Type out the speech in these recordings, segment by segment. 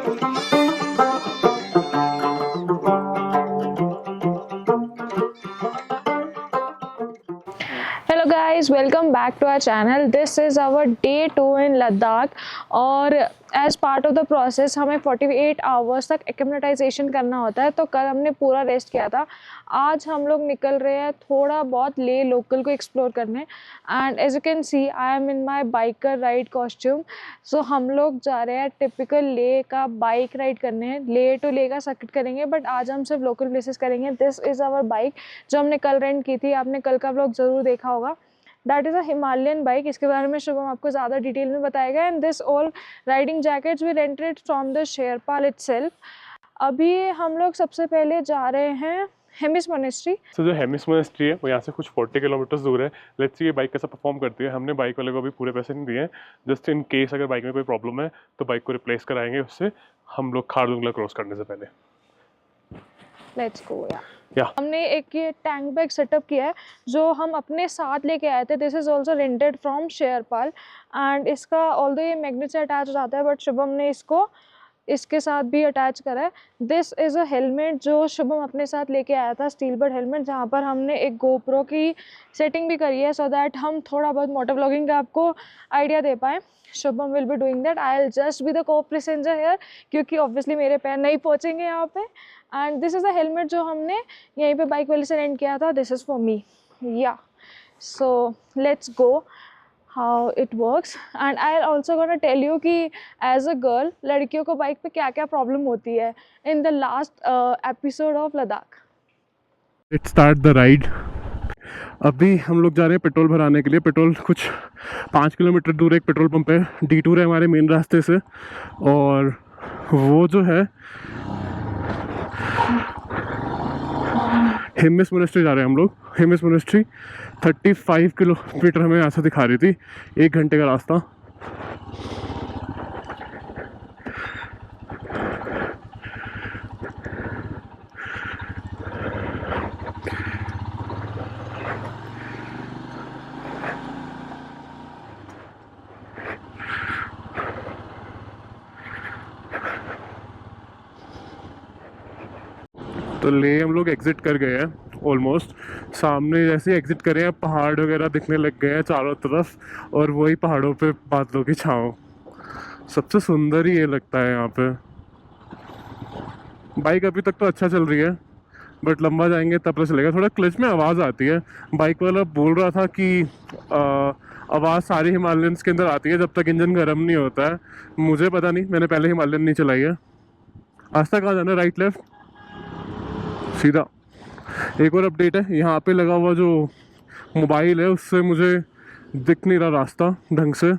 Hello guys, welcome back to our channel. This is our day 2 in Ladakh और as part of the process हमें 48 hours तक acclimatisation करना होता है। तो कल हमने पूरा रेस्ट किया था। आज हम लोग निकल रहे हैं थोड़ा बहुत ले लोकल को एक्सप्लोर करने। And as you can see I am in my biker ride costume. So हम लोग जा रहे हैं टिपिकल ले का बाइक राइड करने। ले टू ले का सर्किट करेंगे, बट आज हम सिर्फ लोकल प्लेसेस करेंगे। दिस इज़ आवर बाइक जो हमने कल रेंट की थी। आपने कल का व्लॉग ज़रूर देखा होगा। That is a Himalayan bike. इसके बारे में शुभम आपको ज़्यादा डिटेल में बताएगा। And this all riding jackets we rented from the SharePal itself. अभी हम लोग सबसे पहले जा रहे हैं हेमिस मोनेस्ट्री। तो जो हेमिस मोनेस्ट्री है वो यहाँ से कुछ 40 किलोमीटर दूर है। लेट्स सी ये बाइक कैसा परफॉर्म करती है। हमने बाइक वाले को अभी पूरे पैसे नहीं दिए हैं। जस्ट इन केस अगर बाइक में कोई प्रॉब्लम है तो बाइक को रिप्लेस कराएंगे उससे, हम लोग खारदुंगला क्रॉस करने से पहले। Let's go. हमने एक ये टैंक बैग सेटअप किया है जो हम अपने साथ लेके आए थे। This is also rented from SharePal. And इसका ऑल्दो ये मैग्नेट से अटैच हो जाता है, बट शुभम ने इसको इसके साथ भी अटैच करा है। दिस इज़ अ हेलमेट जो शुभम अपने साथ लेके आया था, स्टील बर्ड हेलमेट, जहाँ पर हमने एक गोप्रो की सेटिंग भी करी है सो दैट हम थोड़ा बहुत मोटर व्लॉगिंग का आपको आइडिया दे पाएँ। Shubham will be doing that. I will just be the को पैसेंजर हेयर, क्योंकि ऑब्वियसली मेरे पैर नहीं पहुँचेंगे यहाँ पे। And this is the helmet जो हमने यहीं पे बाइक वाले से रेंट किया था। This is for me. Yeah so let's go how it works. And I also gonna tell you कि एज अ गर्ल लड़कियों को बाइक पे क्या क्या प्रॉब्लम होती है in the last episode of Ladakh. Let's start the ride. अभी हम लोग जा रहे हैं पेट्रोल भराने के लिए। पेट्रोल कुछ 5 किलोमीटर दूर एक पेट्रोल पंप है। डिटूर है हमारे मेन रास्ते से, और वो जो है हेमिस मोनेस्ट्री जा रहे हैं हम लोग। हेमिस मोनेस्ट्री 35 किलोमीटर हमें यहाँ से दिखा रही थी, 1 घंटे का रास्ता। तो ले हम लोग एग्ज़िट कर गए हैं ऑलमोस्ट। सामने जैसे एग्ज़िट करें अब पहाड़ वगैरह दिखने लग गए हैं चारों तरफ, और वही पहाड़ों पे बादलों की छाँव। सबसे सुंदर ही ये लगता है यहाँ पे। बाइक अभी तक तो अच्छा चल रही है, बट लंबा जाएंगे तब तो चलेगा। थोड़ा क्लच में आवाज़ आती है। बाइक वाला बोल रहा था कि आवाज़ सारी हिमालयंस के अंदर आती है जब तक इंजन गर्म नहीं होता है। मुझे पता नहीं, मैंने पहले हिमालयन नहीं चलाई है। आज तक कहाँ जाना है? राइट लेफ्ट सीधा। एक और अपडेट है, यहाँ पे लगा हुआ जो मोबाइल है उससे मुझे दिख नहीं रहा रास्ता ढंग से।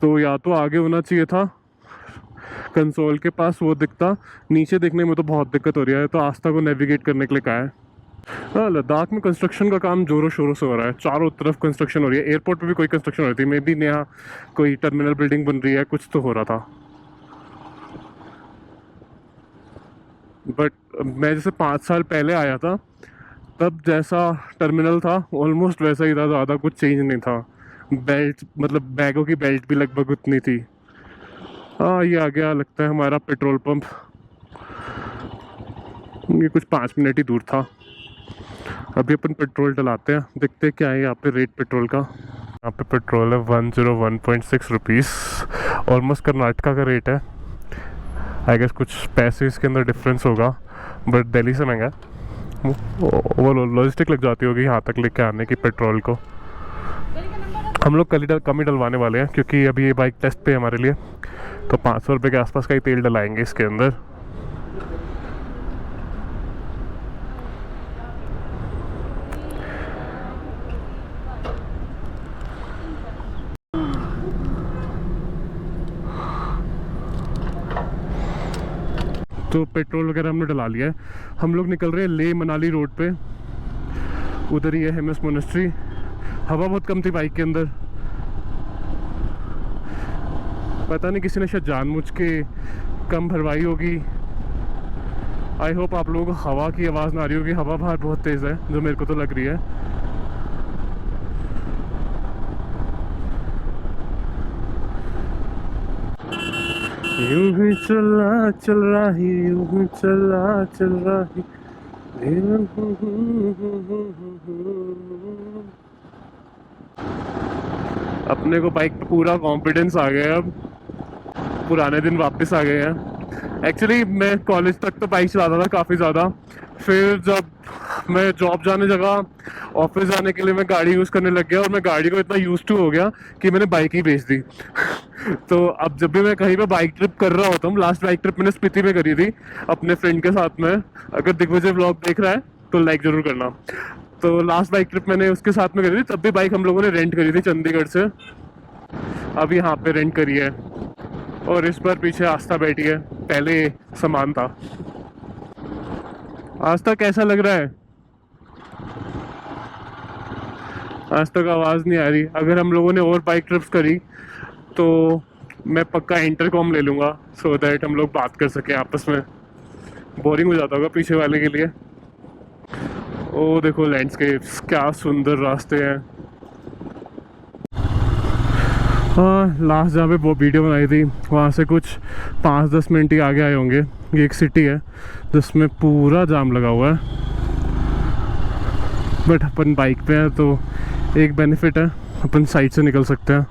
तो या तो आगे होना चाहिए था कंसोल के पास, वो दिखता। नीचे देखने में तो बहुत दिक्कत हो रही है। तो आस्था को नेविगेट करने के लिए कहा है। हाँ, लद्दाख में कंस्ट्रक्शन का काम जोरों शोरों से हो रहा है। चारों तरफ कंस्ट्रक्शन हो रही है। एयरपोर्ट पे भी कोई कंस्ट्रक्शन हो रही थी। मे बी नया कोई टर्मिनल बिल्डिंग बन रही है, कुछ तो हो रहा था। बट मैं जैसे 5 साल पहले आया था तब जैसा टर्मिनल था ऑलमोस्ट वैसा ही था। ज़्यादा कुछ चेंज नहीं था। बेल्ट मतलब बैगों की बेल्ट भी लगभग उतनी थी। हाँ, ये आ गया लगता है हमारा पेट्रोल पंप। ये कुछ 5 मिनट ही दूर था। अभी अपन पेट्रोल डलाते हैं, देखते हैं क्या है यहाँ पे रेट पेट्रोल का। यहाँ पे पेट्रोल है 101.6 रुपीज़। ऑलमोस्ट कर्नाटका का रेट है। आई गेस कुछ पैसे इसके अंदर डिफरेंस होगा, बट दिल्ली से महंगा है। वो लॉजिस्टिक लग जाती होगी यहाँ तक लेके आने की पेट्रोल को। हम लोग कम ही डलवाने वाले हैं, क्योंकि अभी ये बाइक टेस्ट पे है हमारे लिए। तो 500 रुपये के आसपास का ही तेल डलाएंगे इसके अंदर। तो पेट्रोल वगैरह हमने डला लिया है। हम लोग निकल रहे हैं ले मनाली रोड पे। उधर ही है हेमिस मोनेस्ट्री। हवा बहुत कम थी बाइक के अंदर। पता नहीं किसी ने शायद जानबूझ के कम भरवाई होगी। आई होप आप लोगों को हवा की आवाज़ ना आ रही होगी। हवा बाहर बहुत तेज़ है जो मेरे को तो लग रही है। यूं ही चला चल रही, यूं ही चला चल रही। अपने को बाइक पे पूरा कॉन्फिडेंस आ गया है अब, पुराने दिन वापस आ गए हैं। एक्चुअली मैं कॉलेज तक तो बाइक चलाता था काफ़ी ज़्यादा, फिर जब मैं जॉब जाने लगा, ऑफिस जाने के लिए मैं गाड़ी यूज़ करने लग गया और मैं गाड़ी को इतना यूज टू हो गया कि मैंने बाइक ही बेच दी। तो अब जब भी मैं कहीं पे बाइक ट्रिप कर रहा होता हूँ, लास्ट बाइक ट्रिप मैंने स्पीति में करी थी अपने फ्रेंड के साथ में, अगर दिग्विजय व्लॉग देख रहा है तो लाइक ज़रूर करना। तो लास्ट बाइक ट्रिप मैंने उसके साथ में करी थी, तब भी बाइक हम लोगों ने रेंट करी थी चंडीगढ़ से, अब यहाँ पे रेंट करी है। और इस बार पीछे आस्था बैठी है, पहले सामान था। आस्था कैसा लग रहा है? आज तक आवाज़ नहीं आ रही। अगर हम लोगों ने और बाइक ट्रिप्स करी तो मैं पक्का इंटरकॉम ले लूँगा, सो दैट हम लोग बात कर सकें आपस में। बोरिंग हो जाता होगा पीछे वाले के लिए। ओ देखो लैंडस्केप्स, क्या सुंदर रास्ते हैं। हाँ, लास्ट जहाँ पे वो वीडियो बनाई थी वहाँ से कुछ 5-10 मिनट ही आगे आए होंगे। ये एक सिटी है जिसमें पूरा जाम लगा हुआ है, बट अपन बाइक पे हैं तो एक बेनिफिट है, अपन साइड से निकल सकते हैं।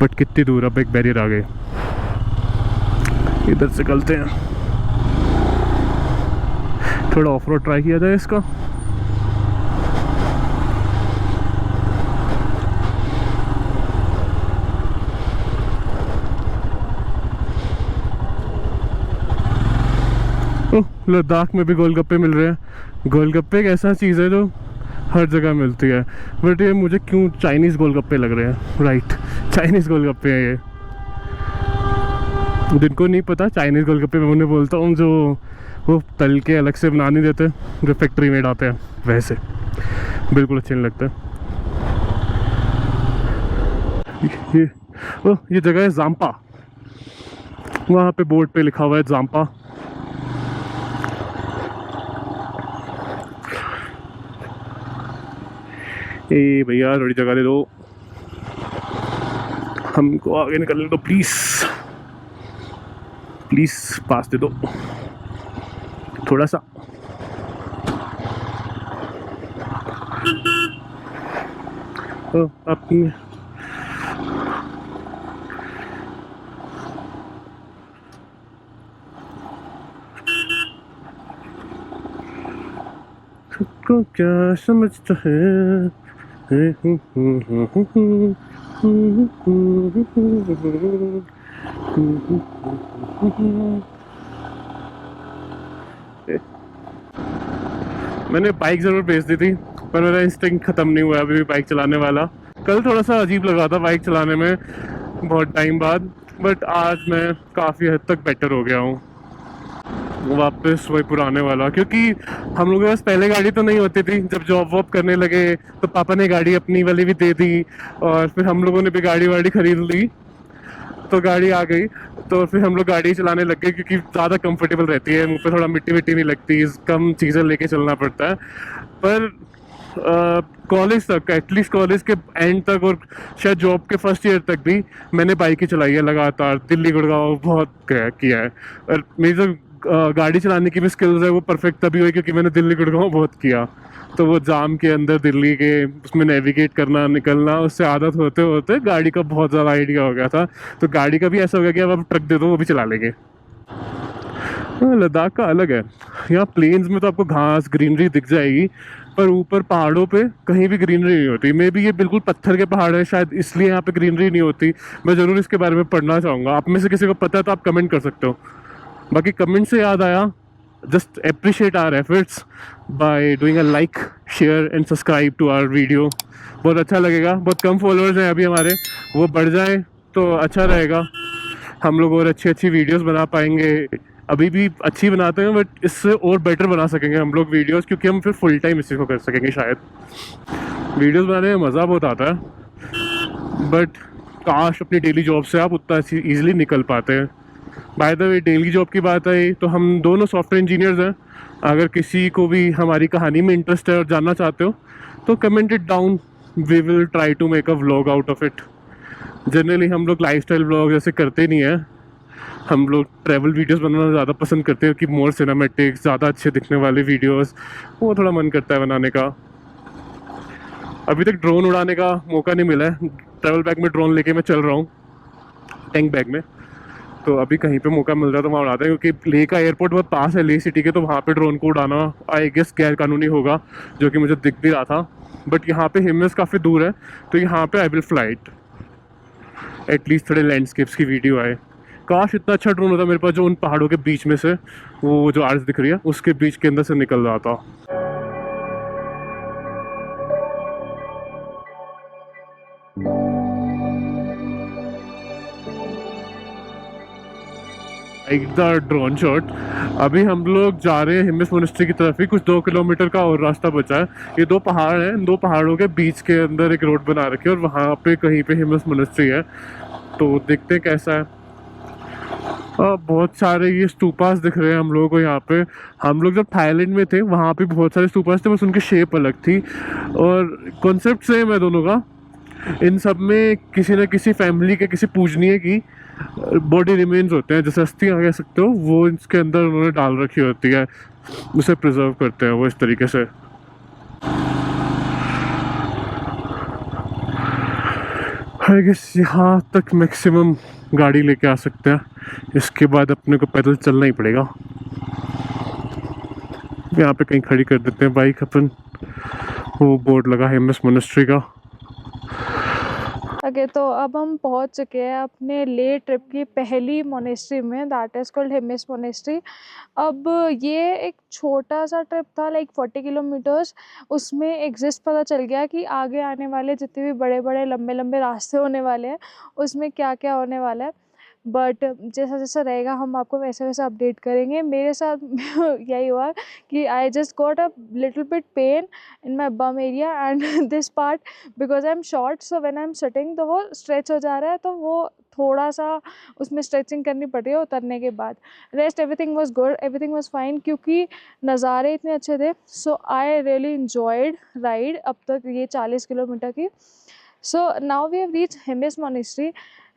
बट कितनी दूर, अब एक बैरियर आ गई, इधर से निकलते हैं। थोड़ा ऑफ रोड ट्राई किया जाए इसका। लद्दाख में भी गोलगप्पे मिल रहे हैं। गोलगप्पे एक ऐसा चीज़ है जो हर जगह मिलती है, बट ये मुझे क्यों चाइनीज़ गोलगप्पे लग रहे हैं। राइट, चाइनीज़ गोलगप्पे हैं ये। जिनको नहीं पता, चाइनीज़ गोलगप्पे मैं उन्हें बोलता हूँ जो वो तल के अलग से बना नहीं देते, जो फैक्ट्री मेड आते हैं वैसे, बिल्कुल अच्छे नहीं लगते। ये जगह है जाम्पा, वहाँ पे बोर्ड पे लिखा हुआ है जाम्पा। ए भैया थोड़ी जगह दे दो, हमको आगे निकलने दो प्लीज़, प्लीज़ पास दे दो थोड़ा सा। तो अपनी को क्या समझता है। मैंने बाइक ज़रूर बेच दी थी, पर मेरा इंस्टिंक्ट ख़त्म नहीं हुआ अभी भी बाइक चलाने वाला। कल थोड़ा सा अजीब लगा था बाइक चलाने में बहुत टाइम बाद, बट आज मैं काफ़ी हद तक बेटर हो गया हूँ, वापस वही पुराने वाला। क्योंकि हम लोगों के पास पहले गाड़ी तो नहीं होती थी, जब जॉब वॉब करने लगे तो पापा ने गाड़ी अपनी वाली भी दे दी, और फिर हम लोगों ने भी गाड़ी वाड़ी खरीद ली, तो गाड़ी आ गई, तो फिर हम लोग गाड़ी चलाने लग गए क्योंकि ज़्यादा कंफर्टेबल रहती है, मुँह पे थोड़ा मिट्टी विट्टी नहीं लगती, कम चीज़ें लेके चलना पड़ता है। पर कॉलेज तक, एटलीस्ट कॉलेज के एंड तक और शायद जॉब के फर्स्ट ईयर तक भी मैंने बाइक ही चलाई है लगातार, दिल्ली गुड़गांव बहुत किया है। और मेरी जो गाड़ी चलाने की भी स्किल्स है वो परफेक्ट तभी हुई क्योंकि मैंने दिल्ली गुड़गांव बहुत किया। तो वो जाम के अंदर दिल्ली के उसमें नेविगेट करना निकलना, उससे आदत होते होते गाड़ी का बहुत ज़्यादा आइडिया हो गया था। तो गाड़ी का भी ऐसा हो गया कि अब ट्रक दे दो वो भी चला लेंगे। लद्दाख का अलग है, यहाँ प्लेन्स में तो आपको घास ग्रीनरी दिख जाएगी, पर ऊपर पहाड़ों पे कहीं भी ग्रीनरी नहीं होती। मे बी ये बिल्कुल पत्थर के पहाड़ है, शायद इसलिए यहाँ पे ग्रीनरी नहीं होती। मैं ज़रूर इसके बारे में पढ़ना चाहूँगा, आप में से किसी को पता है तो आप कमेंट कर सकते हो। बाकी कमेंट से याद आया, just appreciate our efforts by doing a like, share and subscribe to our video। बहुत अच्छा लगेगा। बहुत कम फॉलोअर्स हैं अभी हमारे, वो बढ़ जाए तो अच्छा रहेगा, हम लोग और अच्छी अच्छी वीडियोस बना पाएंगे। अभी भी अच्छी बनाते हैं बट इससे और बेटर बना सकेंगे हम लोग वीडियोस, क्योंकि हम फिर फुल टाइम इसी को कर सकेंगे। शायद वीडियोस बनाने में मज़ा बहुत आता है, बट काश अपनी डेली जॉब से आप उतना ईजिली निकल पाते हैं। By the way, daily job की बात आई तो हम दोनों सॉफ्टवेयर इंजीनियर्स हैं। अगर किसी को भी हमारी कहानी में इंटरेस्ट है और जानना चाहते हो तो comment it down, we will try to make a vlog out of it. Generally हम लोग लाइफस्टाइल ब्लॉग जैसे करते नहीं हैं, हम लोग ट्रैवल वीडियोस बनाना ज़्यादा पसंद करते हैं कि मोर सिनेमैटिक्स, ज़्यादा अच्छे दिखने वाले वीडियोस, वो थोड़ा मन करता है बनाने का। अभी तक ड्रोन उड़ाने का मौका नहीं मिला है। ट्रैवल बैग में ड्रोन लेके मैं चल रहा हूँ, टैंक बैग में। तो अभी कहीं पे मौका मिल रहा है तो वहाँ उड़ाते हैं, क्योंकि लेह का एयरपोर्ट बहुत पास है लेह सिटी के, तो वहाँ पे ड्रोन को उड़ाना आई गेस गैर कानूनी होगा, जो कि मुझे दिख भी रहा था। बट यहाँ पे हिमस काफ़ी दूर है, तो यहाँ पे आई विल फ्लाइट, एटलीस्ट थोड़े लैंडस्केप्स की वीडियो आए। काश इतना अच्छा ड्रोन होता मेरे पास, जो उन पहाड़ों के बीच में से वो जो आर्च दिख रही है उसके बीच के अंदर से निकल रहा था। एक द ड्रोन शॉट। अभी हम लोग जा रहे हैं हिमस मोनेस्ट्री की तरफ ही, कुछ 2 किलोमीटर का और रास्ता बचा है। ये 2 पहाड़ हैं, 2 पहाड़ों के बीच के अंदर एक रोड बना रखी है और वहाँ पे कहीं पे हिमस मोनेस्ट्री है, तो देखते हैं कैसा है। बहुत सारे ये स्तूपास दिख रहे हैं हम लोगों को यहाँ पे। हम लोग जब थाईलैंड में थे वहाँ पे बहुत सारे स्तूपास थे, बस उनकी शेप अलग थी और कॉन्सेप्ट सेम है दोनों का। इन सब में किसी न किसी फैमिली के, किसी पूजनीय की बॉडी रिमेन्स होते हैं, जैसे अस्थियाँ कह सकते हो, वो इसके अंदर उन्होंने डाल रखी होती है, उसे प्रिजर्व करते हैं वो इस तरीके से। आई गेस यहाँ तक मैक्सिमम गाड़ी लेके आ सकते हैं, इसके बाद अपने को पैदल चलना ही पड़ेगा। यहाँ पे कहीं खड़ी कर देते हैं बाइक अपन, वो बोर्ड लगा है हिमस मोनेस्ट्री का। ओके, तो अब हम पहुंच चुके हैं अपने ले ट्रिप की पहली मोनेस्ट्री में, दैट इज़ कॉल्ड हिमस मोनेस्ट्री। अब ये एक छोटा सा ट्रिप था, लाइक 40 किलोमीटर्स। उसमें एग्जिस्ट पता चल गया कि आगे आने वाले जितने भी बड़े बड़े लंबे लंबे रास्ते होने वाले हैं उसमें क्या क्या होने वाला है। बट जैसा जैसा रहेगा हम आपको वैसे वैसे अपडेट करेंगे। मेरे साथ यही हुआ कि I just got a little bit pain in my bomb area and this part, because I am short, so when I am sitting तो वो स्ट्रेच हो जा रहा है, तो वो थोड़ा सा उसमें स्ट्रेचिंग करनी पड़ रही है उतरने के बाद। Rest everything was good, everything was fine, क्योंकि नज़ारे इतने अच्छे थे। So I really enjoyed ride अब तक ये 40 किलोमीटर की। So now we have reach Hemis monastery.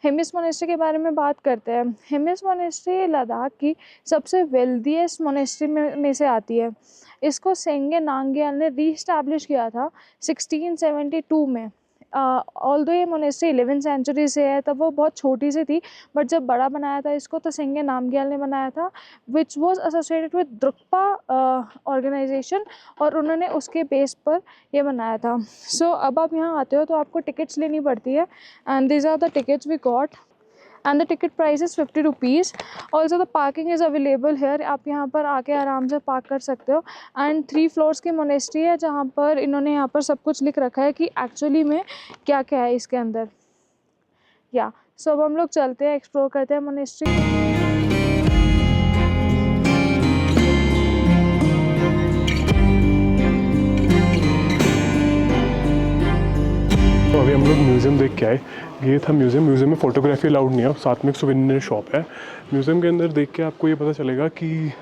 Hemis monastery के बारे में बात करते हैं। हिमस मोनेस्ट्री लद्दाख की सबसे वेल्दीएस्ट मोनेस्ट्री में से आती है। इसको सेंगे नामग्याल ने रीस्टैब्लिश किया था 1672 में। ऑल्दो ये मोनेस्ट्री 11th सेंचुरी से है, तब वो बहुत छोटी सी थी, बट जब बड़ा बनाया था इसको तो सेंगे नामग्याल ने बनाया था, which was associated with Drukpa organisation, और उन्होंने उसके बेस पर ये बनाया था। सो अब आप यहाँ आते हो तो आपको टिकट्स लेनी पड़ती है, and these are the tickets we got, and the ticket price is 50 rupees. Also the parking is available here, आप यहाँ पर आके आराम से पार्क कर सकते हो। एंड 3 फ्लोर्स की मोनेस्ट्री है, जहाँ पर इन्होंने यहाँ पर सब कुछ लिख रखा है कि एक्चुअली में क्या क्या है इसके अंदर। या सो अब हम लोग चलते हैं, एक्सप्लोर करते हैं मोनेस्ट्री। तो अभी हम लोग म्यूज़ियम देख के आए। ये था म्यूज़ियम में फ़ोटोग्राफी अलाउड नहीं है, साथ में एक सुवेनियर शॉप है। म्यूज़ियम के अंदर देख के आपको ये पता चलेगा कि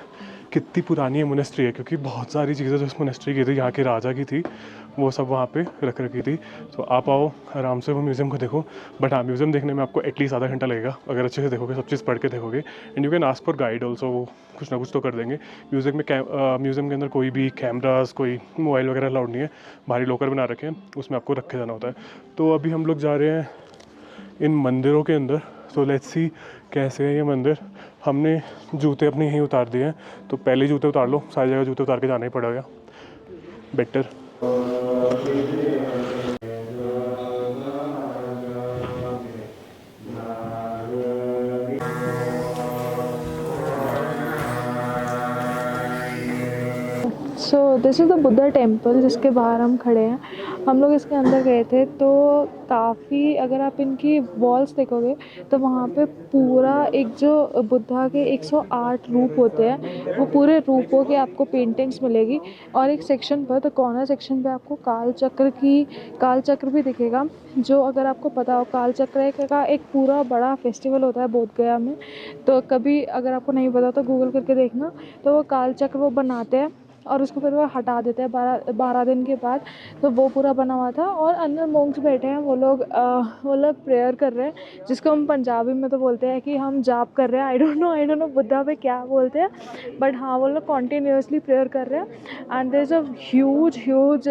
कितनी पुरानी ये मोनेस्ट्री है, क्योंकि बहुत सारी चीज़ें जो इस मोनेस्ट्री की थी, यहाँ के राजा की थी, वो सब वहाँ पे रख रखी थी। तो आप आओ आराम से वो म्यूज़ियम को देखो। बट हाँ, म्यूज़ियम देखने में आपको एटलीस्ट आधा घंटा लगेगा, अगर अच्छे से देखोगे, सब चीज़ पढ़ के देखोगे। And you can ask for guide also, वो कुछ ना कुछ तो कर देंगे। म्यूज़ियम के अंदर कोई भी कैमरास, कोई मोबाइल वगैरह अलाउड नहीं है। भारी लॉकर बना रखे हैं, उसमें आपको रखे जाना होता है। तो अभी हम लोग जा रहे हैं इन मंदिरों के अंदर। तो लेट्स सी कैसे है ये मंदिर। हमने जूते अपने यहीं उतार दिए हैं, तो पहले जूते उतार लो, सारी जगह जूते उतार के जाना ही पड़ेगा, better. So this is the Buddha temple, जिसके बाहर हम खड़े हैं। हम लोग इसके अंदर गए थे तो काफ़ी, अगर आप इनकी वॉल्स देखोगे तो वहाँ पे पूरा एक जो बुद्धा के 108 रूप होते हैं, वो पूरे रूपों की आपको पेंटिंग्स मिलेगी। और एक सेक्शन पर, तो कॉर्नर सेक्शन पे आपको काल चक्र भी दिखेगा, जो अगर आपको पता हो, काल चक्र का एक पूरा बड़ा फेस्टिवल होता है बोध गया में। तो कभी अगर आपको नहीं पता तो गूगल करके देखना। तो वो काल चक्र वो बनाते हैं, और उसको फिर वो हटा देते हैं 12 दिन के बाद। तो वो पूरा बना हुआ था और अंदर मोंक्स बैठे हैं, वो लोग प्रेयर कर रहे हैं, जिसको हम पंजाबी में तो बोलते हैं कि हम जाप कर रहे हैं। आई डोंट नो बुद्धा पे क्या बोलते हैं, बट हाँ वो लोग कॉन्टीन्यूसली प्रेयर कर रहे हैं। And there is a huge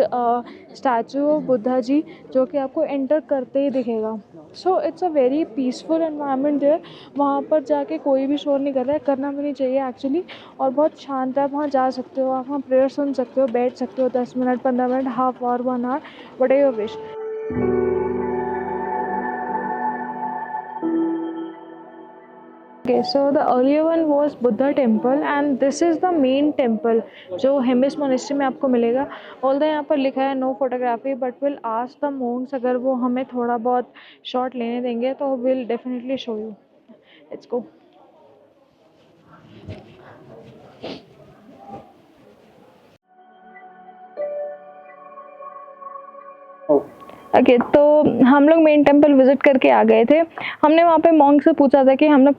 statue of Buddha ji, जो कि आपको एंटर करते ही दिखेगा। So it's a very peaceful environment there. वहाँ पर जाके कोई भी शोर नहीं कर रहा है, करना भी नहीं चाहिए एक्चुअली, और बहुत शांत है। आप वहाँ जा सकते हो, आप वहाँ प्रेयर सुन सकते हो, बैठ सकते हो 10 minute, 15 minute, half hour, 1 hour, whatever wish. Okay, so the earlier one was Buddha temple and this is the main temple जो हेमिस मोनेस्ट्री में आपको मिलेगा। ऑल्दो यहाँ पर लिखा है no photography, but will ask the monks, अगर वो हमें थोड़ा बहुत शॉट लेने देंगे तो will definitely show you. Let's go. Okay, तो हम लोग मेन टेम्पल विज़िट करके आ गए थे। हमने वहाँ पे मॉन्क से पूछा था कि हम लोग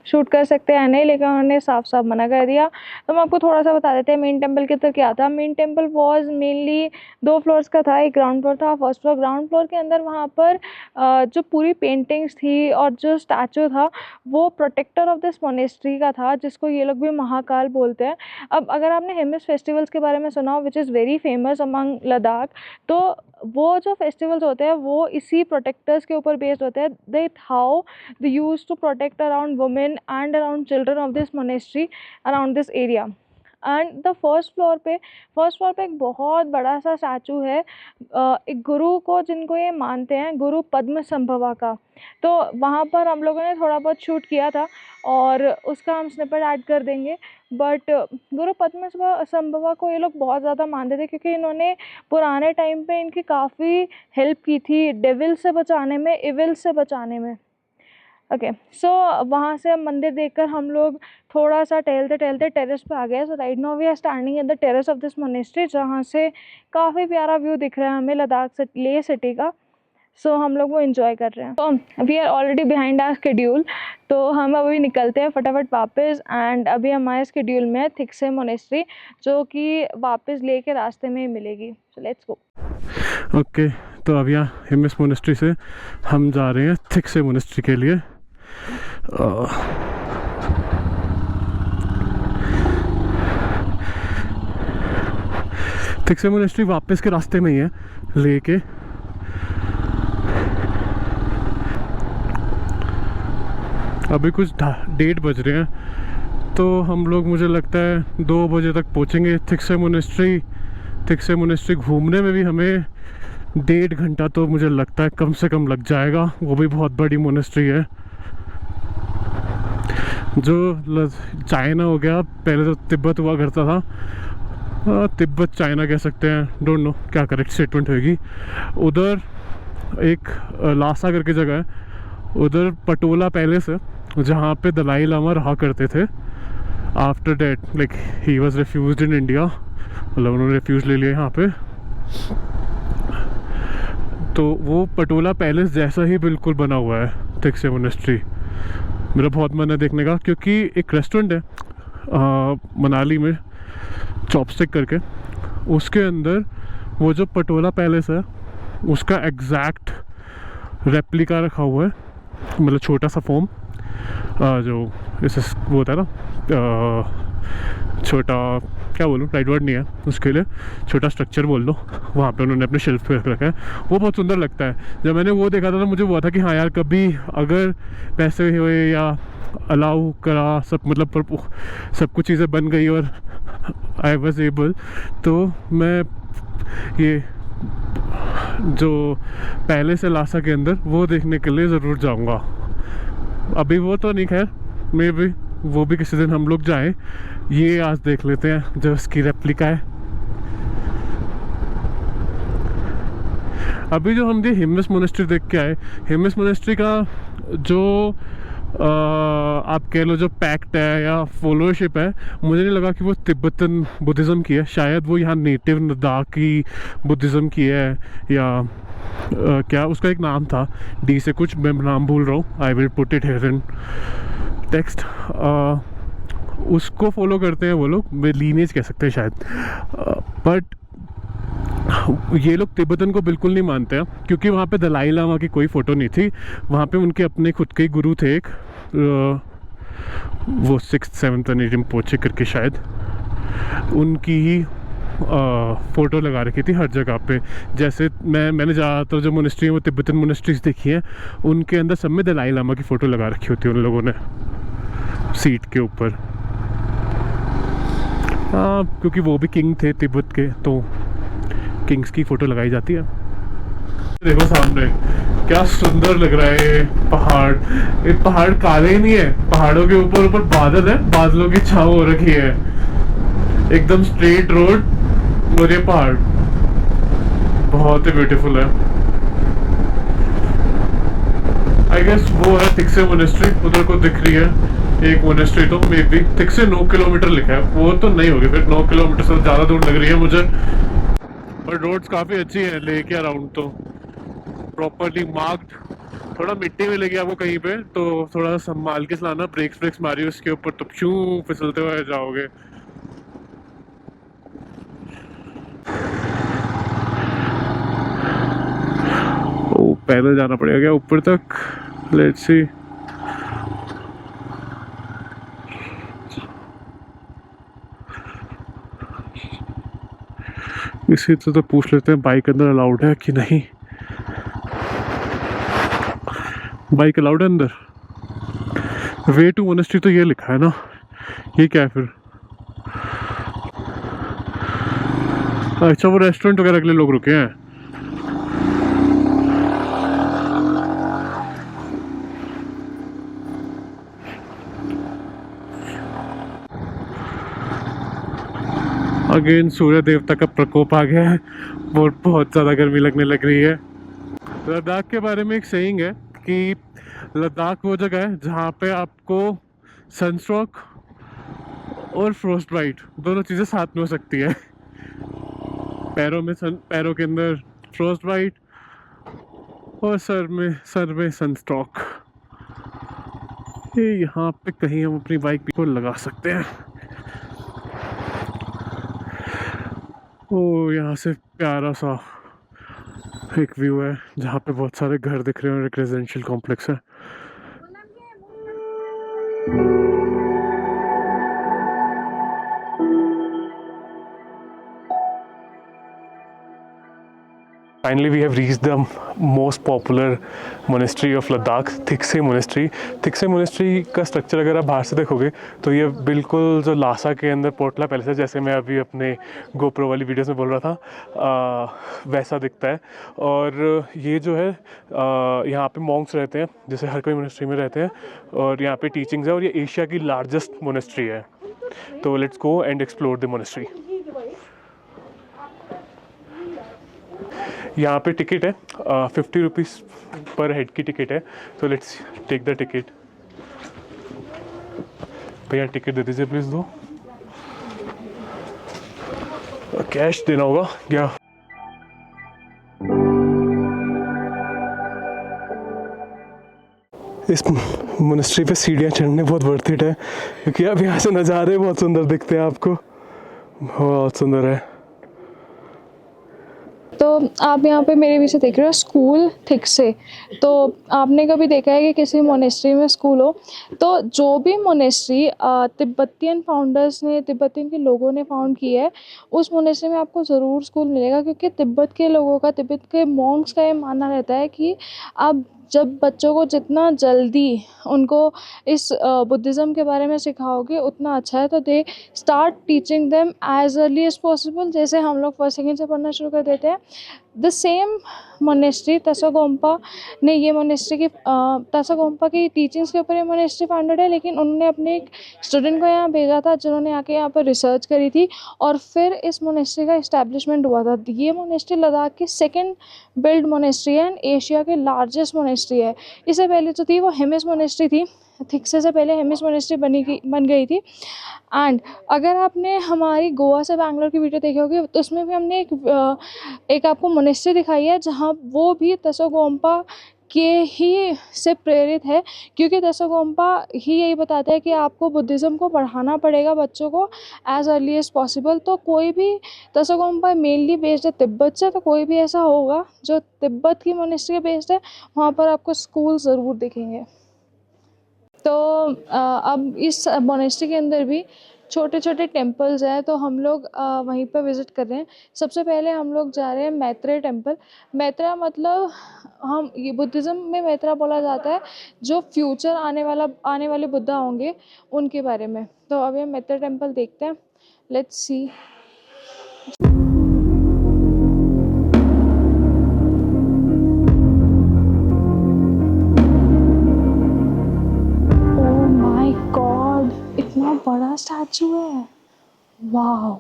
शूट कर सकते हैं नहीं, लेकिन उन्होंने साफ साफ मना कर दिया। तो हम आपको थोड़ा सा बता देते हैं मेन टेम्पल के अंदर क्या था। Main temple was mainly 2 floors का था, एक ग्राउंड फ्लोर था, फर्स्ट फ्लोर। ग्राउंड फ्लोर के अंदर वहाँ पर जो पूरी पेंटिंग्स थी और जो स्टैचू था वो प्रोटेक्टर ऑफ दिस मोनेस्ट्री का था, जिसको ये लोग भी महाकाल बोलते हैं। अब अगर आपने हेमिस फेस्टिवल्स के बारे में सुना हो, which is very famous among Ladakh, तो वो जो फेस्टिवल्स होते हैं वो इसी प्रोटेक्टर्स के ऊपर बेस्ड होते हैं। That how they use to protect around women and around children of this monastery around this area. And the first floor पे एक बहुत बड़ा सा स्टैचू है एक गुरु को, जिनको ये मानते हैं, गुरु पद्म संभवा का। तो वहाँ पर हम लोगों ने थोड़ा बहुत शूट किया था और उसका हम स्निपेट ऐड कर देंगे। बट गुरु पद्म संभवा को ये लोग बहुत ज़्यादा मानते थे, क्योंकि इन्होंने पुराने टाइम पे इनकी काफ़ी हेल्प की थी डेविल से बचाने में, इविल से बचाने में। ओके, सो वहाँ से मंदिर देखकर हम लोग थोड़ा सा टहलते टहलते टेरेस पे आ गए। So right now we are standing in the terrace of this monastery, जहाँ से काफ़ी प्यारा व्यू दिख रहा है हमें लद्दाख से, लेह सिटी का। सो हम लोग वो इन्जॉय कर रहे हैं। तो we are already behind our schedule, तो हम अभी निकलते हैं फटाफट वापस। एंड अभी हमारे शेड्यूल में थिक्से मोनेस्ट्री, जो कि वापस ले के रास्ते में ही मिलेगी। सो लेट्स गो। ओके, तो अब यहाँ हेमिस मोनेस्ट्री से हम जा रहे हैं थिक्से मोनेस्ट्री के लिए। थिक्से मोनेस्ट्री वापस के रास्ते में ही है लेके। अभी कुछ 1:30 बज रहे हैं, तो हम लोग मुझे लगता है 2 बजे तक पहुँचेंगे थिक्से मोनेस्ट्री। थिक्से मोनेस्ट्री घूमने में भी हमें 1.5 घंटा तो मुझे लगता है कम से कम लग जाएगा। वो भी बहुत बड़ी मोनेस्ट्री है। जो चाइना हो गया, पहले तो तिब्बत हुआ करता था, तिब्बत चाइना कह सकते हैं, डोंट नो क्या करेक्ट स्टेटमेंट होगी। उधर एक लासा करके जगह है, उधर पटोला पैलेस है, जहाँ पे दलाई लामा रहा करते थे। After that like he was refused in India, मतलब उन्होंने रिफ्यूज ले लिया यहाँ पे। तो वो पटोला पैलेस जैसा ही बिल्कुल बना हुआ है थिक्से मोनेस्ट्री। मेरा बहुत मन है देखने का, क्योंकि एक रेस्टोरेंट है मनाली में, चॉपस्टिक करके, उसके अंदर वो जो पटोला पैलेस है उसका एग्जैक्ट रेप्लिका रखा हुआ है। मतलब छोटा सा फॉर्म जो इसे वो होता है ना, छोटा क्या बोलूँ, राइट वर्ड नहीं है उसके लिए, छोटा स्ट्रक्चर बोल दो, वहाँ पे उन्होंने अपने शेल्फ पे रख रखा है। वो बहुत सुंदर लगता है। जब मैंने वो देखा था तो मुझे हुआ था कि हाँ यार, कभी अगर पैसे हुए या अलाउ करा सब, मतलब सब कुछ चीज़ें बन गई और आई वॉज एबल, तो मैं ये जो पैलेस है लासा के अंदर वो देखने के लिए ज़रूर जाऊँगा। अभी वो तो नहीं, खैर मे बी वो भी किसी दिन हम लोग जाएं। ये आज देख लेते हैं जो इसकी रेप्लिका है। अभी जो हम हेमिस मोनेस्ट्री देख के आए, हेमिस मोनेस्ट्री का जो आप कह लो जो पैक्ट है या फॉलोअरशिप है, मुझे नहीं लगा कि वो तिब्बतन बुद्धिज़्म की है। शायद वो यहाँ नेटिव लद्दाखी बुद्धिज़्म की है, या क्या उसका एक नाम था, डी से कुछ, मैं नाम भूल रहा हूँ। I will put it here in text. उसको फॉलो करते हैं वो लोग, लीनेज कह सकते हैं शायद। बट ये लोग तिब्बतन को बिल्कुल नहीं मानते हैं, क्योंकि वहाँ पे दलाई लामा की कोई फ़ोटो नहीं थी। वहाँ पे उनके अपने खुद के ही गुरु थे एक, वो 6th 7th and 8th पोचे करके शायद, उनकी ही फ़ोटो लगा रखी थी हर जगह पे। जैसे मैंने ज़्यादातर जो मोनेस्ट्री है वो तिब्बतन मोनेस्ट्रीज देखी हैं, उनके अंदर सब में दलाई लामा की फ़ोटो लगा रखी होती है उन लोगों ने सीट के ऊपर। हाँ, क्योंकि वो भी किंग थे तिब्बत के, तो किंग्स की फ़ोटो लगाई जाती है। देखो सामने क्या सुंदर लग रहा है ये पहाड़। ये पहाड़ काले ही नहीं है, पहाड़ों के ऊपर ऊपर बादल है, बादलों की छांव हो रखी है, एकदम स्ट्रेट रोड और ये पहाड़ बहुत ही ब्यूटीफुल है। आई गेस वो है थिक्से मोनेस्ट्री, उधर को दिख रही है एक मोनेस्ट्री, तो मे बी थिक्से 9 किलोमीटर लिखा है, वो तो नहीं होगी फिर, 9 किलोमीटर से ज़्यादा दूर लग रही है मुझे। पर रोड्स काफ़ी अच्छी है लेक के अराउंड, तो प्रॉपरली मार्क्ड। थोड़ा मिट्टी मिलेगी आपको कहीं पे, तो थोड़ा संभाल के चलाना, ब्रेक्स मारिए उसके ऊपर तो क्यों फिसलते हुए जाओगे। ओ, पैदल जाना पड़ेगा क्या ऊपर तक? Let's see. इसी तो पूछ लेते हैं बाइक अंदर अलाउड है कि नहीं। बाइक अलाउड है अंदर? वे टू मोनेस्ट्री तो ये लिखा है ना, ये क्या है फिर? अच्छा, वो रेस्टोरेंट वगैरह के लिए लोग रुके हैं। अगेन सूर्य देवता का प्रकोप आ गया है, बहुत ज़्यादा गर्मी लगने लग रही है। लद्दाख के बारे में एक सेइंग है कि लद्दाख वो जगह है जहाँ पे आपको सनस्ट्रोक और फ्रोस्ट बाइट दोनों चीज़ें साथ में हो सकती है। पैरों के अंदर फ्रोस्ट बाइट और सर में सनस्ट्रोक। ये यहाँ पे कहीं हम अपनी बाइक को लगा सकते हैं। ओ, यहाँ से प्यारा सा एक व्यू है जहाँ पे बहुत सारे घर दिख रहे हैं और एक रेजिडेंशियल कॉम्प्लेक्स है। Finally, we have reached the most popular monastery of Ladakh, Thiksey Monastery. Thiksey Monastery का स्ट्रक्चर अगर आप बाहर से देखोगे तो ये बिल्कुल जो लासा के अंदर पोटला पैलेस है, जैसे मैं अभी अपने गोप्रो वाली वीडियोस में बोल रहा था, वैसा दिखता है। और ये जो है यहाँ पे मॉन्क्स रहते हैं, जैसे हर कोई मोनेस्ट्री में रहते हैं, और यहाँ पे टीचिंग्स है, और ये एशिया की लार्जेस्ट मोनेस्ट्री है। तो let's go and explore the monastery. यहाँ पे टिकट है 50 रुपीज़ पर हेड की टिकट है। तो लेट्स टेक द टिकट। भैया टिकट दे दीजिए प्लीज़। दो कैश देना होगा क्या? इस मोनेस्ट्री पे सीढ़ियाँ चढ़ने बहुत वर्थ इट है, क्योंकि अब यहाँ से नज़ारे बहुत सुंदर दिखते हैं आपको, बहुत सुंदर है। तो आप यहाँ पे मेरे पीछे देख रहे हो स्कूल थिक्से। तो आपने कभी देखा है कि किसी मोनेस्ट्री में स्कूल हो? तो जो भी मोनेस्ट्री तिब्बतियन फाउंडर्स ने, तिब्बतियन के लोगों ने फाउंड की है, उस मोनेस्ट्री में आपको ज़रूर स्कूल मिलेगा, क्योंकि तिब्बत के लोगों का, तिब्बत के मॉन्क्स का ये मानना रहता है कि आप जब बच्चों को जितना जल्दी उनको इस बुद्धिज़्म के बारे में सिखाओगे उतना अच्छा है। तो they start teaching them as early as possible. जैसे हम लोग फर्स्ट सेकेंड से पढ़ना शुरू कर देते हैं। द सेम मोनेस्ट्री तसोगोम्पा ने ये मोनेस्ट्री की तसोगोम्पा की टीचिंग्स के ऊपर ये मोनेस्ट्री फाउंडेड है, लेकिन उन्होंने अपने एक स्टूडेंट को यहाँ भेजा था जिन्होंने आके यहाँ पर रिसर्च करी थी, और फिर इस मोनेस्ट्री का इस्टेब्लिशमेंट हुआ था। ये मोनेस्ट्री लद्दाख की सेकेंड बिल्ड मोनेस्ट्री है एंड एशिया के लार्जेस्ट मोनेस्ट्री है। इससे पहले जो थी वो हेमिस मोनेस्ट्री थी, थिक्से से पहले हेमिस मोनेस्ट्री बन गई थी। एंड अगर आपने हमारी गोवा से बैंगलोर की वीडियो देखी होगी तो उसमें भी हमने एक आपको मोनेस्ट्री दिखाई है जहाँ वो भी तसोगोम्पा के ही से प्रेरित है, क्योंकि दशगोम्पा ही यही बताता है कि आपको बुद्धिज़्म को पढ़ाना पड़ेगा बच्चों को एज़ अर्ली एज़ पॉसिबल। तो कोई भी दशगोम्पा मेनली बेस्ड है तिब्बत से, तो कोई भी ऐसा होगा जो तिब्बत की मोनेस्ट्री बेस्ड है, वहाँ पर आपको स्कूल ज़रूर दिखेंगे। तो अब इस मोनेस्ट्री के अंदर भी छोटे छोटे टेम्पल्स हैं, तो हम लोग वहीं पर विज़िट कर रहे हैं। सबसे पहले हम लोग जा रहे हैं मैत्रेय टेम्पल। मैत्रेय मतलब हम ये बुद्धिज़्म में मैत्रेय बोला जाता है, जो फ्यूचर आने वाले बुद्धा होंगे उनके बारे में। तो अभी हम मैत्रेय टेम्पल देखते हैं, let's see. Oh my God, इतना बड़ा स्टैचू है, वाह।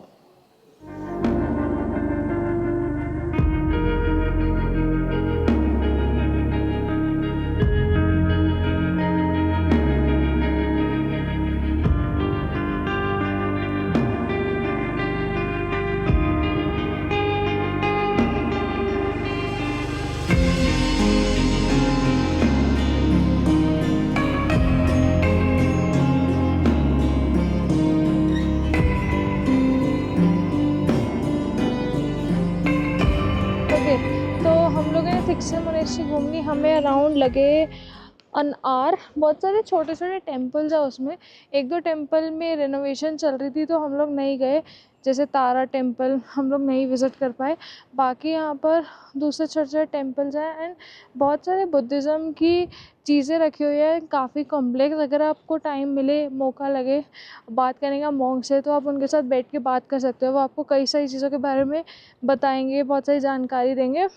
तो हम लोगों ने थिक्से मोनेस्ट्री घूम ली, हमें अराउंड लगे एन आवर। बहुत सारे छोटे छोटे टेम्पल्स है उसमें, एक दो टेम्पल में रिनोवेशन चल रही थी तो हम लोग नहीं गए, जैसे तारा टेम्पल हम लोग नहीं विज़िट कर पाए। बाकी यहाँ पर दूसरे छोटे छोटे टेम्पल्स हैं एंड बहुत सारे बुद्धिज़्म की चीज़ें रखी हुई है, काफ़ी कॉम्प्लेक्स। अगर आपको टाइम मिले, मौका लगे बात करने का मॉन्क से, तो आप उनके साथ बैठ के बात कर सकते हो। वो आपको कई सारी चीज़ों के बारे में बताएंगे, बहुत सारी जानकारी देंगे।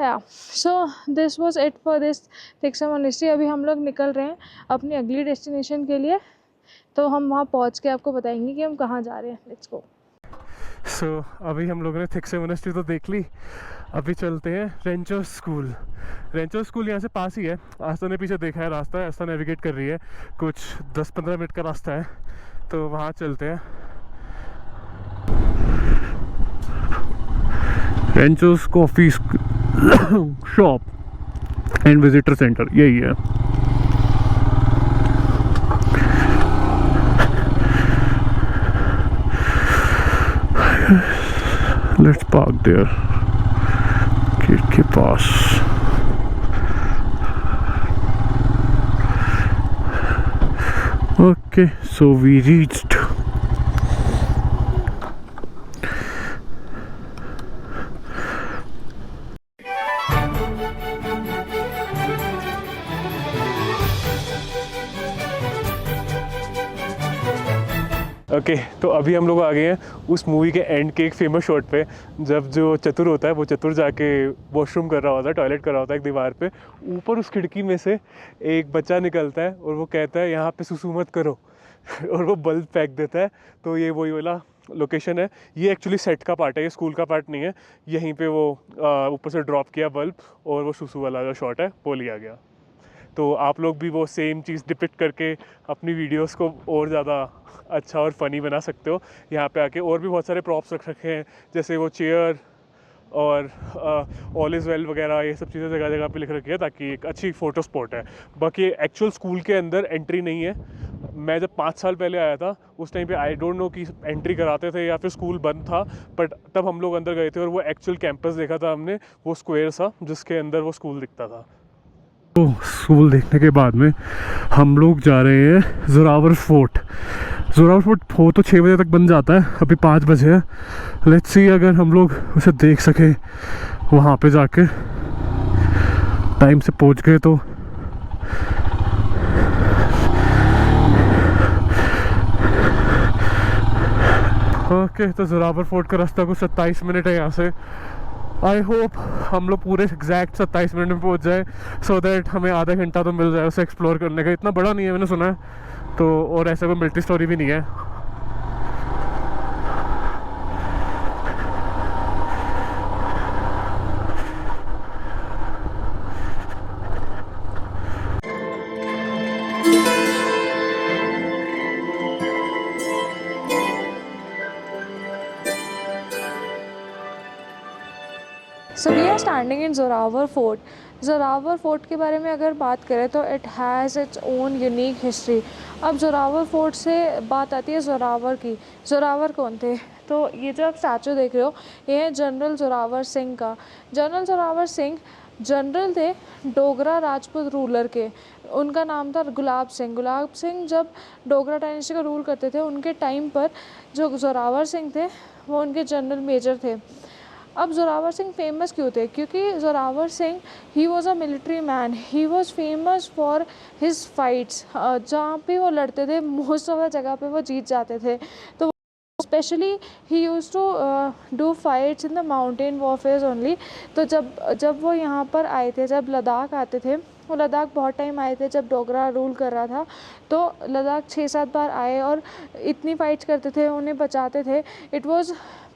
So this was it for this Thiksey monastery. अभी हम लोग निकल रहे हैं अपनी अगली डेस्टिनेशन के लिए, तो हम वहाँ पहुँच के आपको बताएंगे कि हम कहाँ जा रहे हैं। Let's go. सो अभी हम लोगों ने थिक्से मोनेस्ट्री तो देख ली, अभी चलते हैं रेंचो स्कूल। रेंचो स्कूल यहाँ से पास ही है, आस्था ने पीछे देखा है रास्ता, आस्था नेविगेट कर रही है, कुछ 10-15 मिनट का रास्ता है, तो वहाँ चलते हैं। Rancho's coffee shop and visitor centre यही है। लेट्स पार्क देयर, गेट के पास। Okay, so we reached. Okay, तो अभी हम लोग आ गए हैं उस मूवी के एंड के एक फेमस शॉट पे, जब जो चतुर होता है वो चतुर जाके वॉशरूम कर रहा होता है, टॉयलेट कर रहा होता है एक दीवार पे। ऊपर उस खिड़की में से एक बच्चा निकलता है और वो कहता है यहाँ पे सुसु मत करो और वो बल्ब फेंक देता है। तो ये वही वाला लोकेशन है। ये एक्चुअली सेट का पार्ट है, ये स्कूल का पार्ट नहीं है। यहीं पे वो ऊपर से ड्रॉप किया बल्ब और वो सुसु वाला जो शॉट है वो लिया गया। तो आप लोग भी वो सेम चीज़ डिपिक्ट करके अपनी वीडियोस को और ज़्यादा अच्छा और फ़नी बना सकते हो यहाँ पे आके। और भी बहुत सारे प्रॉप्स रख रखे हैं, जैसे वो चेयर और ऑल इज़ वेल वगैरह, ये सब चीज़ें जगह जगह पे लिख रखी है ताकि एक अच्छी फ़ोटो स्पॉट है। बाकी एक्चुअल स्कूल के अंदर एंट्री नहीं है। मैं जब 5 साल पहले आया था उस टाइम पे आई डोंट नो कि एंट्री कराते थे या फिर स्कूल बंद था, बट तब हम लोग अंदर गए थे और वो एक्चुअल कैंपस देखा था हमने, वो स्क्वायर सा जिसके अंदर वो स्कूल दिखता था। तो स्कूल देखने के बाद में हम लोग जा रहे हैं जोरावर फोर्ट। जोरावर फोर्ट हो तो 6 बजे तक बन जाता है, अभी 5 बजे है। लेट्स सी अगर हम लोग उसे देख सके वहाँ पे जाके, टाइम से पहुँच गए तो। ओके, तो जोरावर फोर्ट का रास्ता कुछ 27 मिनट है यहाँ से। आई होप हम लोग पूरे एग्जैक्ट 27 मिनट में पहुँच जाए, सो दैट हमें आधा घंटा तो मिल जाए उसे एक्सप्लोर करने का। इतना बड़ा नहीं है मैंने सुना है, तो और ऐसा कोई मिलिट्री स्टोरी भी नहीं है। So we are standing in Zorawar Fort. Zorawar fort के बारे में अगर बात करें तो it has its own unique history. अब ज़ोरावर फोर्ट से बात आती है ज़ोरावर की। ज़ोरावर कौन थे? तो ये जो आप स्टैचू देख रहे हो, ये है जनरल ज़ोरावर सिंह का। जनरल ज़ोरावर सिंह जनरल थे डोगरा राजपूत रूलर के। उनका नाम था गुलाब सिंह। गुलाब सिंह जब डोगरा डायनेस्टी का रूल करते थे, उनके टाइम पर जो ज़ोरावर सिंह थे वो उनके जनरल मेजर थे। अब ज़ोरावर सिंह फेमस क्यों थे? क्योंकि Zorawar Singh he was a military man. He was famous for his fights. जहाँ पे वो लड़ते थे मोस्ट ऑफ द जगह पे वो जीत जाते थे। तो स्पेशली ही use to do fights in the mountain warfares only. तो जब वो यहाँ पर आए थे, जब लद्दाख आते थे, वो लद्दाख बहुत टाइम आए थे जब डोगरा रूल कर रहा था, तो लद्दाख 6-7 बार आए और इतनी फाइट्स करते थे, उन्हें बचाते थे। It was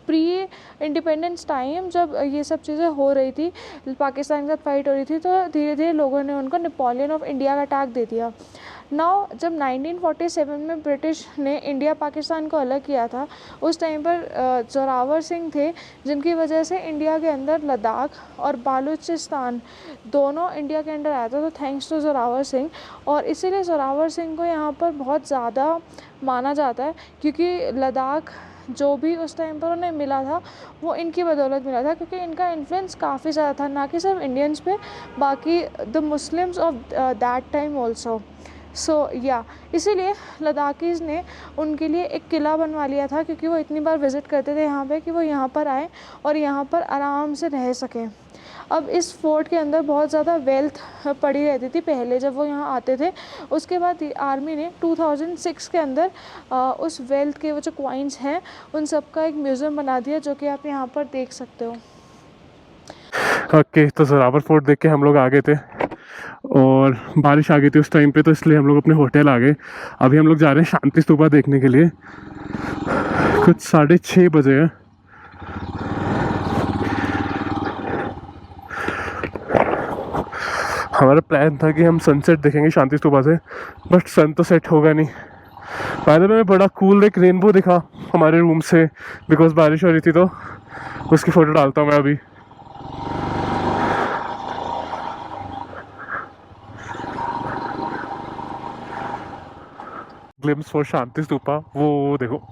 pre independence time जब ये सब चीज़ें हो रही थी, पाकिस्तान के साथ फाइट हो रही थी, तो धीरे धीरे लोगों ने उनको नेपोलियन ऑफ इंडिया का टैग दे दिया। नाउ जब 1947 में ब्रिटिश ने इंडिया पाकिस्तान को अलग किया था, उस टाइम पर ज़ोरावर सिंह थे जिनकी वजह से इंडिया के अंदर लद्दाख और बालूचिस्तान दोनों इंडिया के अंदर आया था। तो थैंक्स टू ज़ोरावर सिंह। और इसीलिए ज़ोरावर सिंह को यहाँ पर बहुत ज़्यादा माना जाता है, क्योंकि लद्दाख जो भी उस टाइम पर उन्हें मिला था वो इनकी बदौलत मिला था, क्योंकि इनका इन्फ्लुएंस काफ़ी ज़्यादा था, ना कि सिर्फ इंडियंस पे, बाकी the Muslims of that time also. So yeah इसीलिए लद्दाखीज़ ने उनके लिए एक किला बनवा लिया था, क्योंकि वो इतनी बार विज़िट करते थे यहाँ पे कि वो यहाँ पर आए और यहाँ पर आराम से रह सकें। अब इस फोर्ट के अंदर बहुत ज़्यादा वेल्थ पड़ी रहती थी पहले जब वो यहाँ आते थे। उसके बाद आर्मी ने 2006 के अंदर उस वेल्थ के वो जो कॉइन्स हैं उन सब का एक म्यूज़ियम बना दिया, जो कि आप यहाँ पर देख सकते हो। ओके, तो ज़ोरावर फोर्ट देख के हम लोग आ गए थे और बारिश आ गई थी उस टाइम पे, तो इसलिए हम लोग अपने होटल आ गए। अभी हम लोग जा रहे हैं शांति स्तूपा देखने के लिए। कुछ 6:30 बजे है। हमारा प्लान था कि हम सनसेट देखेंगे शांति स्तूपा से, बट सन तो सेट होगा नहीं। बाद में बड़ा कूल एक रेनबो दिखा हमारे रूम से, बिकॉज बारिश हो रही थी, तो उसकी फ़ोटो डालता हूँ मैं अभी। ग्लिम्स फॉर शांति स्तूपा, वो देखो।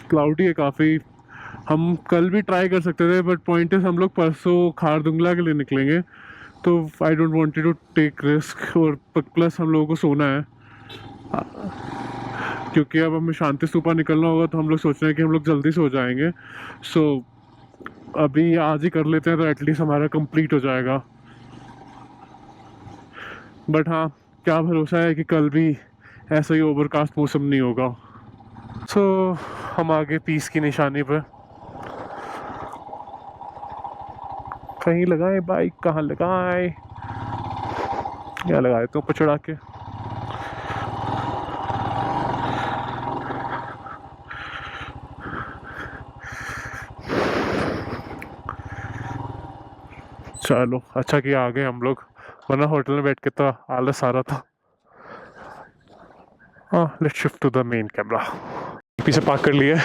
क्लाउडी है काफ़ी। हम कल भी ट्राई कर सकते थे, बट पॉइंट है हम लोग परसों खारदुंगला के लिए निकलेंगे, तो I don't wanted to take risk. और प्लस हम लोगों को सोना है, क्योंकि अब हमें शांति स्तूपा निकलना होगा, तो हम लोग सोच रहे हैं कि हम लोग जल्दी से हो जाएंगे। सो अभी आज ही कर लेते हैं, तो एटलीस्ट हमारा कंप्लीट हो जाएगा। बट हाँ, क्या भरोसा है कि कल भी ऐसा ही ओवरकास्ट मौसम नहीं होगा। सो हम आगे पीस की निशानी पर। कहीं लगाए बाइक, कहाँ लगाए, क्या लगाए तो पछड़ा के। चलो अच्छा किया आ गए हम लोग, वरना होटल में बैठ के तो आलस आ रहा था। हाँ, let's shift to the main camera. पीछे पार्क कर लिया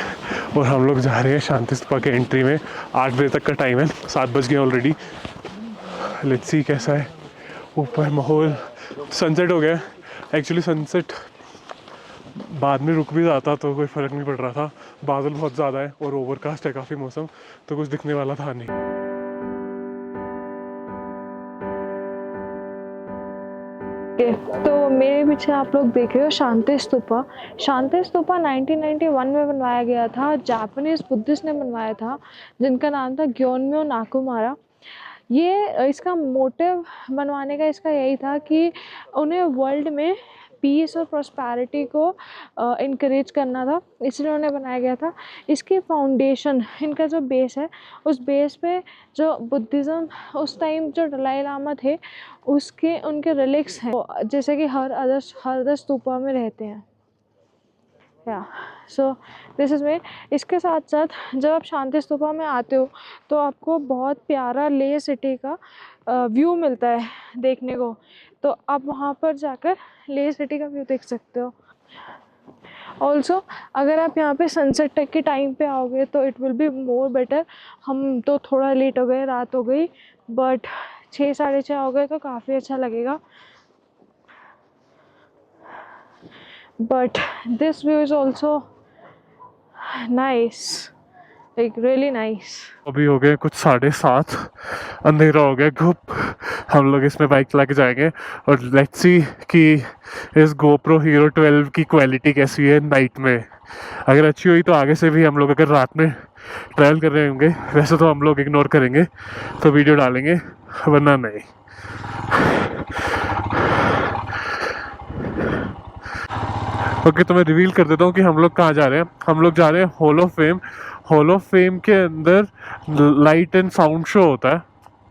और हम लोग जा रहे हैं शांति स्तूपा के एंट्री में। 8 बजे तक का टाइम है, 7 बज गए ऑलरेडी। लेट्स सी कैसा है ऊपर माहौल। सनसेट हो गया। एक्चुअली सनसेट बाद में रुक भी जाता तो कोई फ़र्क नहीं पड़ रहा था। बादल बहुत ज़्यादा है और ओवरकास्ट है काफ़ी मौसम, तो कुछ दिखने वाला था नहीं। तो मेरे पीछे आप लोग देख रहे हो शांति स्तूपा। शांति स्तूपा 1991 में बनवाया गया था। जापानीज बुद्धिस्ट ने बनवाया था, जिनका नाम था ग्योनम्यो नाकुमारा। ये इसका मोटिव बनवाने का इसका यही था कि उन्हें वर्ल्ड में पीस और प्रॉस्पेरिटी को इनकरेज करना था, इसलिए उन्हें बनाया गया था। इसकी फाउंडेशन, इनका जो बेस है, उस बेस पे जो बुद्धिज़्म उस टाइम जो दलाई लामा थे उसके उनके रिलिक्स हैं, जैसे कि हर अदर स्तूपा में रहते हैं। या सो दिस इज़ मे। इसके साथ साथ जब आप शांति स्तूपा में आते हो तो आपको बहुत प्यारा लेह सिटी का व्यू मिलता है देखने को, तो आप वहाँ पर जाकर लेह सिटी का व्यू देख सकते हो। ऑल्सो अगर आप यहाँ पे सनसेट तक के टाइम पे आओगे तो it will be more better. हम तो थोड़ा लेट हो गए, रात हो गई, बट 6 साढ़े 6 हो गए तो काफ़ी अच्छा लगेगा। But this view is also nice, like really nice. अभी हो गए कुछ 7:30, अंधेरा हो गया खूब। हम लोग इसमें बाइक चला के जाएंगे और लेट्स सी कि इस GoPro Hero 12 की क्वालिटी कैसी है नाइट में। अगर अच्छी हुई तो आगे से भी हम लोग अगर रात में ट्रैवल कर रहे होंगे, वैसे तो हम लोग इग्नोर करेंगे तो वीडियो डालेंगे, वरना नहीं। ओके, तो मैं रिवील कर देता हूँ कि हम लोग कहाँ जा रहे हैं। हम लोग जा रहे हैं hall of fame. Hall of fame के अंदर लाइट एंड साउंड शो होता है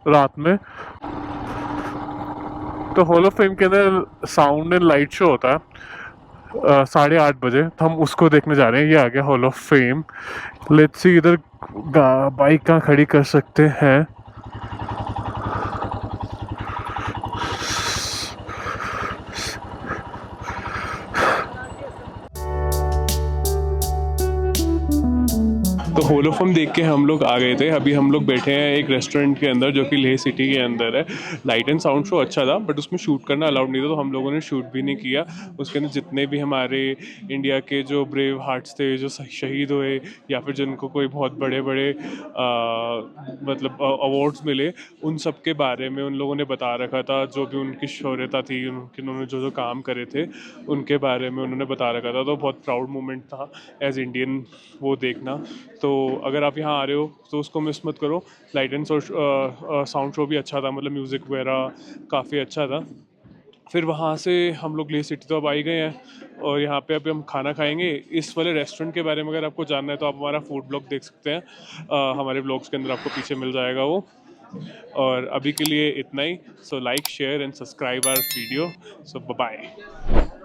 रात में। तो हॉल ऑफ फेम के अंदर साउंड एंड लाइट शो होता है 8:30 बजे, तो हम उसको देखने जा रहे हैं। ये आ गया hall of fame. Let's see इधर बाइक कहाँ खड़ी कर सकते हैं। तो हॉल ऑफ फेम देख के हम लोग आ गए थे। अभी हम लोग बैठे हैं एक रेस्टोरेंट के अंदर जो कि लेह सिटी के अंदर है। लाइट एंड साउंड शो अच्छा था, बट उसमें शूट करना अलाउड नहीं था, तो हम लोगों ने शूट भी नहीं किया। उसके अंदर जितने भी हमारे इंडिया के जो ब्रेव हार्ट्स थे, जो शहीद हुए या फिर जिनको कोई बहुत बड़े बड़े मतलब अवार्ड्स मिले, उन सब के बारे में उन लोगों ने बता रखा था। जो भी उनकी शौर्यता थी, उन्होंने जो जो काम करे थे, उनके बारे में उन्होंने बता रखा था। तो बहुत प्राउड मोमेंट था एज इंडियन वो देखना। तो अगर आप यहाँ आ रहे हो तो उसको मिस मत करो। लाइट एंड साउंड शो भी अच्छा था, मतलब म्यूज़िक वगैरह काफ़ी अच्छा था। फिर वहाँ से हम लोग लेह सिटी तो अब आ ही गए हैं और यहाँ पे अभी हम खाना खाएंगे। इस वाले रेस्टोरेंट के बारे में अगर आपको जानना है तो आप हमारा फूड ब्लॉग देख सकते हैं। हमारे ब्लॉग्स के अंदर आपको पीछे मिल जाएगा वो। और अभी के लिए इतना ही। So like, share and subscribe our video. So bye.